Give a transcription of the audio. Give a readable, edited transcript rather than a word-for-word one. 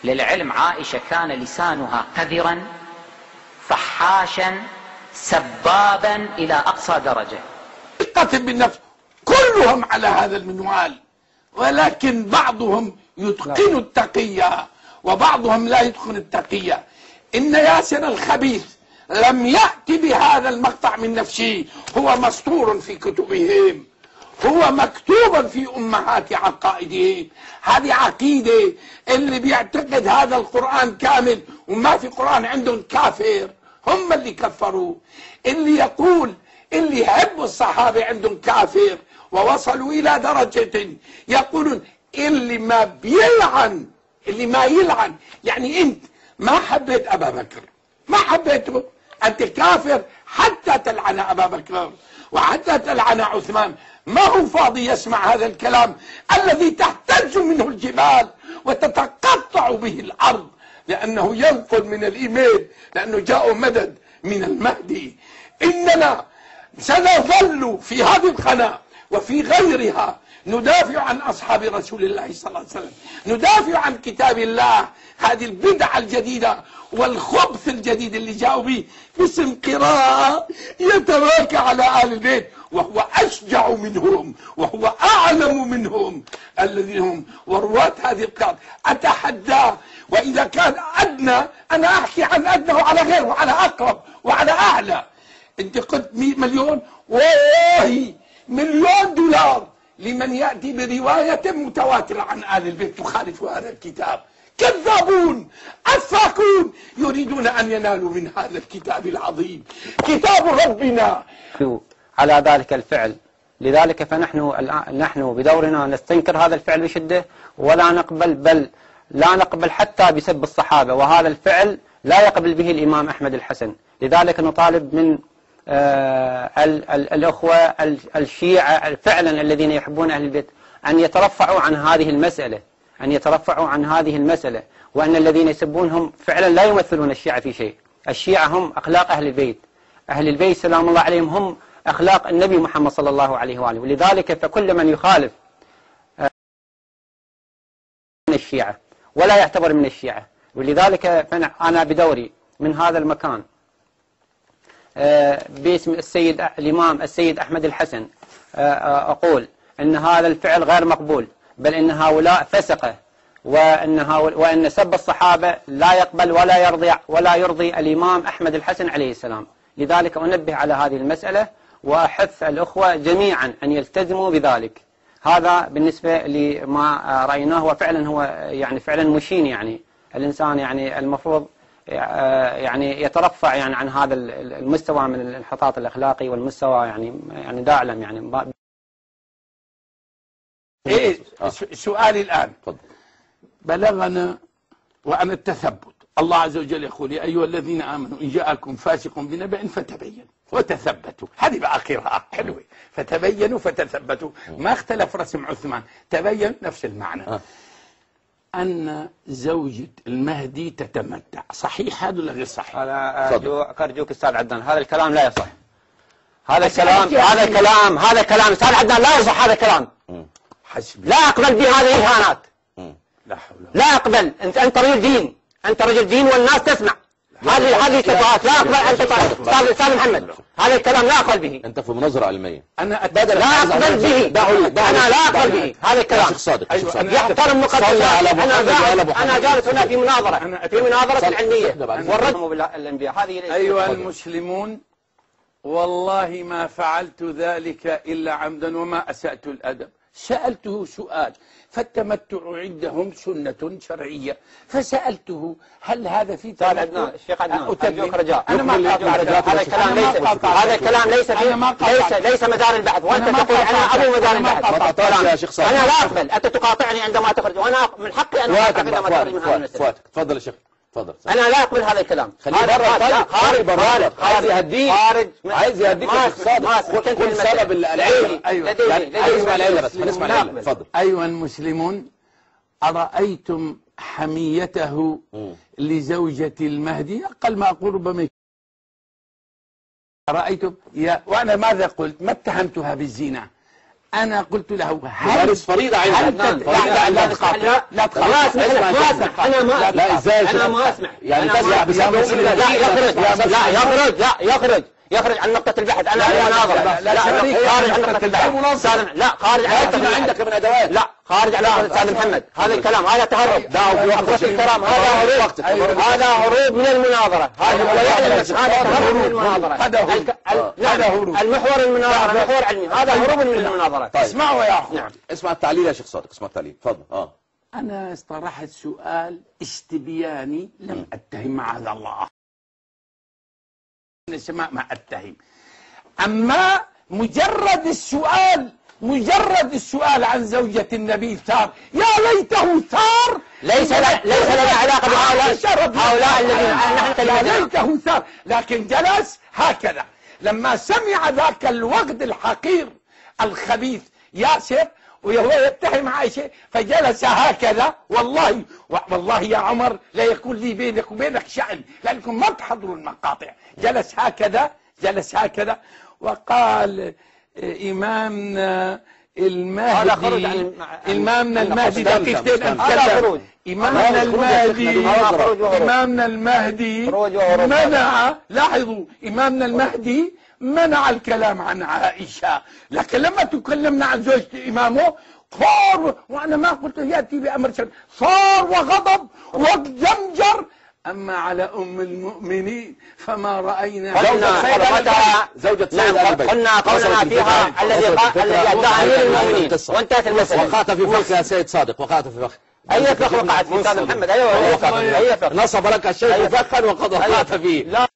للعلم عائشة كان لسانها قذرا فحاشا سبابا إلى أقصى درجة. القتل بالنفس كلهم على هذا المنوال، ولكن بعضهم يتقن التقية وبعضهم لا يتقن التقية. إن ياسر الخبيث لم يأتي بهذا المقطع من نفسه، هو مسطور في كتبهم، هو مكتوب في أمهات عقائدهم. هذه عقيدة اللي بيعتقد هذا القرآن كامل وما في قرآن عندهم كافر، هم اللي كفروا. اللي يقول اللي يحبوا الصحابة عندهم كافر، ووصلوا إلى درجة يقولون اللي ما بيلعن، اللي ما يلعن، يعني أنت ما حبيت أبا بكر، ما حبيته، أنت كافر حتى تلعن أبا بكر وحتى تلعن عثمان. ما هو فاضي يسمع هذا الكلام الذي تهتز منه الجبال وتتقطع به الأرض، لأنه ينقل من الإيميل، لأنه جاء مدد من المهدي. إننا سنظل في هذه القناة وفي غيرها ندافع عن أصحاب رسول الله صلى الله عليه وسلم، ندافع عن كتاب الله. هذه البدعة الجديدة والخبث الجديد اللي جاءوا به باسم قراءة يتواكى على آل البيت، وهو أشجع منهم وهو أعلم منهم الذين هم ورواة هذه القراءة. أتحداه، وإذا كان أدنى أنا أحكي عن أدنى وعلى غيره وعلى أقرب وعلى أعلى. أنت قلت 100 مليون، والله $1,000,000 لمن يأتي برواية متواترة عن آل البيت تخالف هذا الكتاب. كذابون أفاكون يريدون أن ينالوا من هذا الكتاب العظيم، كتاب ربنا، على ذلك الفعل. لذلك فنحن بدورنا نستنكر هذا الفعل بشدة، ولا نقبل، بل لا نقبل حتى بسب الصحابة، وهذا الفعل لا يقبل به الإمام أحمد الحسن. لذلك نطالب من الأخوة الشيعة فعلا الذين يحبون أهل البيت أن يترفعوا عن هذه المسألة، أن يترفعوا عن هذه المسألة، وأن الذين يسبونهم فعلا لا يمثلون الشيعة في شيء. الشيعة هم أخلاق أهل البيت، أهل البيت سلام الله عليهم هم أخلاق النبي محمد صلى الله عليه وآله. ولذلك فكل من يخالف من الشيعة ولا يعتبر من الشيعة. ولذلك أنا بدوري من هذا المكان باسم الإمام السيد أحمد الحسن أقول أن هذا الفعل غير مقبول، بل أن هؤلاء فسقة، وأن سب الصحابة لا يقبل ولا يرضي الإمام أحمد الحسن عليه السلام. لذلك أنبه على هذه المسألة وأحث الأخوة جميعا أن يلتزموا بذلك. هذا بالنسبة لما رأيناه، وفعلا هو يعني فعلا مشين. يعني الإنسان يعني المفروض يعني يترفع يعني عن هذا المستوى من الانحطاط الأخلاقي والمستوى يعني دا أعلم يعني. إيه سؤالي الآن، بلغنا وأنا التثبت، الله عز وجل يقول يا أيها الذين آمنوا إن جاءكم فاسق بنبأ فتبينوا وتثبتوا. هذه بقى قراءة حلوة، فتبينوا فتثبتوا، ما اختلف رسم عثمان، تبين نفس المعنى. أن زوجة المهدي تتمتع، صحيح هذا ولا غير صحيح؟ أنا أرجوك أستاذ عدنان، هذا الكلام لا يصح. هذا الكلام أستاذ عدنان لا يصح. هذا الكلام لا أقبل بهذه الإهانات، لا أقبل. أنت رجل دين، أنت رجل دين والناس تسمع. هذه تفاهات لا أقبل أن تطالب. أستاذ محمد، هذا الكلام لا أقبل به. أنت في مناظرة علمية. أنا لا أقبل به. أنا لا أقبل به هذا الكلام. يحترم مقدسات. أنا جالس هنا في مناظرة علمية والرد بالأنبياء. هذه أيها المسلمون، والله ما فعلت ذلك إلا عمدا وما أسأت الأدب. سألته سؤال، فالتمتع عندهم سنة شرعية، فسألته هل هذا في تمتع؟ الشيخ عدنان أرجوك رجاء، أنا ما هذا الكلام ليس مدار البحث، وأنت تقول أنا أبو مدار البحث. أنا لا أقبل أنت تقاطعني عندما تخرج، وأنا من حقي أن أقاطعك عندما تخرج من هذا المسألة. تفضل يا شيخ، تفضل. أنا لا أقبل هذا الكلام. خارج برا، عايز يهديك، عايز يهديك كل سبب العلم. هنسمع العلة. تفضل. أيها المسلمون، أرأيتم حميته لزوجة المهدي؟ أقل ما أقول ربما رأيتم. وأنا ماذا قلت؟ ما اتهمتها بالزنا، أنا قلت له تمارس فريضة عند عدنان. لا تخاف. لا تخاف. ما اسمح لك، ما اسمح. انا ما لا ازاي؟ انا ما اسمح. يعني تسمع بسبب لا يخرج، لا يخرج عن نقطة البحث. أنا مناظرة. لا خارج عن نقطة البحث. لا خارج عن نقطة البحث. عندك من أدوات. لا خارج عن نقطة أستاذ محمد. هذا الكلام هذا تهرب. الكلام هذا هروب من المناظرة. هذا تهرب من المناظرة. هذا هروب. المحور المناظرة محور علمي. هذا هروب من المناظرة. اسمعوا يا أخوان. نعم. اسمع التعليل يا شيخ صادق، اسمع التعليل. تفضل. أنا اطرحت سؤال استبياني لم أتهم معاذ الله السماء ما أتهم. أما مجرد السؤال عن زوجة النبي ثار، يا ليته ثار. ليس لنا علاقة بهؤلاء الذين نحن يا ليته ثار، لكن جلس هكذا لما سمع ذاك الوقت الحقير الخبيث ياسر وهو يتهم عائشة، فجلس هكذا. والله يا عمر لا يكون لي بينك وبينك شأن لأنكم ما تحضروا المقاطع. جلس هكذا وقال إمامنا المهدي دقيقتين أتكلم. إمامنا المهدي منع الكلام عن عائشة، لكن لما تكلمنا عن زوجة إمامه صار، وأنا ما قلت يأتي بأمر شرعي، صار وغضب وزمجر. أما على أم المؤمنين فما رأينا زوجة قلنا قولنا فيها الذي أدعى أمير المؤمنين وانتهت المسألة. وقعت في فخ يا سيد صادق، وقعت في فخ. أي فخ وقعت في أستاذ محمد؟ أيوة نصب لك الشيخ فخا وقد وقعت فيه.